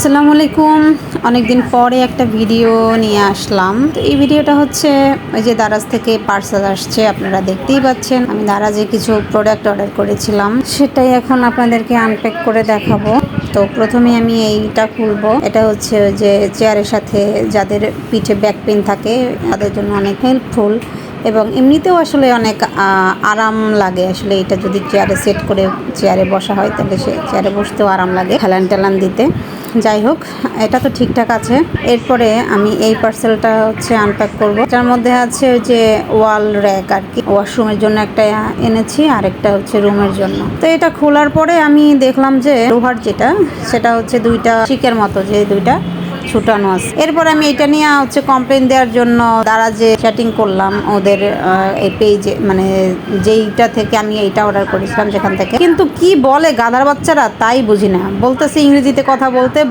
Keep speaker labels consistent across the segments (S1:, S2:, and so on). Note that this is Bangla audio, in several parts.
S1: আসসালামু আলাইকুম। অনেকদিন পরে একটা ভিডিও নিয়ে আসলাম। তো এই ভিডিওটা হচ্ছে ওই যে দারাজ থেকে পার্সেল আসছে, আপনারা দেখতেই পাচ্ছেন। আমি দারাজে কিছু প্রোডাক্ট অর্ডার করেছিলাম, সেটাই এখন আপনাদেরকে আনপ্যাক করে দেখাবো। তো প্রথমে আমি এইটা খুলবো। এটা হচ্ছে যে চেয়ারের সাথে যাদের পিঠে ব্যাক পেন থাকে তাদের জন্য অনেক হেল্পফুল এবং এমনিতেও আসলে অনেক আরাম লাগে। আসলে এটা যদি চেয়ারে সেট করে চেয়ারে বসা হয় তাহলে সে চেয়ারে বসতেও আরাম লাগে, হেলান টেলান দিতে। যাই হোক, এটা তো ঠিকঠাক আছে। এরপরে আমি এই পার্সেলটা হচ্ছে আনপ্যাক করব। যার মধ্যে আছে ওই যে ওয়াল র্যাক আর কি, ওয়াশরুমের জন্য একটা এনেছি আর একটা হচ্ছে রুমের জন্য। তো এটা খোলার পরে আমি দেখলাম যে লোহার যেটা, সেটা হচ্ছে দুইটা শিকের মতো যে দুইটা ছুটানো আছে। এরপর আমি এটা নিয়ে হচ্ছে কমপ্লেন দেওয়ার জন্য দারাজে চ্যাটিং করলাম ওদের এই পেজে, মানে যেইটা থেকে আমি এইটা অর্ডার করেছিলাম সেখান থেকে। কিন্তু কি বলে গাধার বাচ্চারা তাই বুঝি না। বলতেছে ইংরেজিতে কথা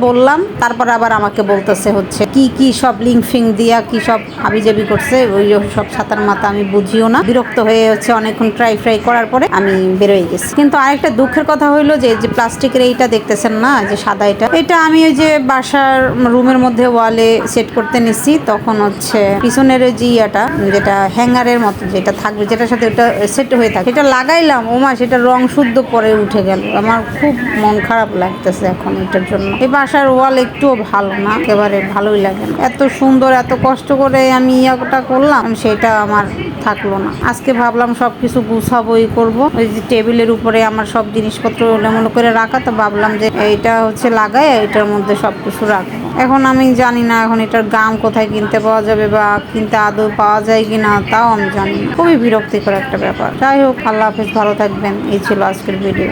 S1: বললাম, তারপর আবার আমাকে বলতেছে হচ্ছে কি সব লিঙ্ক ফিং দিয়া কি সব হাবিজাবি করছে, ওই সব ছাতার মাথা আমি বুঝিও না। বিরক্ত হয়ে হচ্ছে অনেকক্ষণ ফ্রাই করার পরে আমি বেরোয় গেছি। কিন্তু আরেকটা দুঃখের কথা হইলো যে প্লাস্টিকের এইটা দেখতেছেন না, যে সাদা এটা আমি ওই যে বাসার রুমের মধ্যে ওয়ালে সেট করতে নিচ্ছি, তখন হচ্ছে পিছনের যে ইয়াটা যেটা হ্যাঙ্গারের মতো যেটা থাকবে, যেটার সাথে ওটা সেট হয়ে থাকে, এটা লাগাইলাম, ওমা সেটা রং শুদ্ধ পরে উঠে গেল। আমার খুব মন খারাপ লাগতেছে এখন এটার জন্য। এই বাসার ওয়াল একটুও ভালো না, একেবারে ভালোই লাগে না। এত সুন্দর, এত কষ্ট করে আমি ইয়াটা করলাম, সেটা আমার থাকলো না। আজকে ভাবলাম সবকিছু গুছাবোই করবো। ওই যে টেবিলের উপরে আমার সব জিনিসপত্র এলোমেলো করে রাখা, তো ভাবলাম যে এইটা হচ্ছে লাগাই এটার মধ্যে সবকিছু রাখবো। এখন আমি জানি না এখন এটার গাম কোথায় কিনতে পাওয়া যাবে বা কিনতে আদৌ পাওয়া যায় কিনা তাও আমি জানি না। খুবই বিরক্তিকর একটা ব্যাপার। যাই হোক, আল্লাহ হাফেজ, ভালো থাকবেন। এই ছিল আজকের ভিডিও।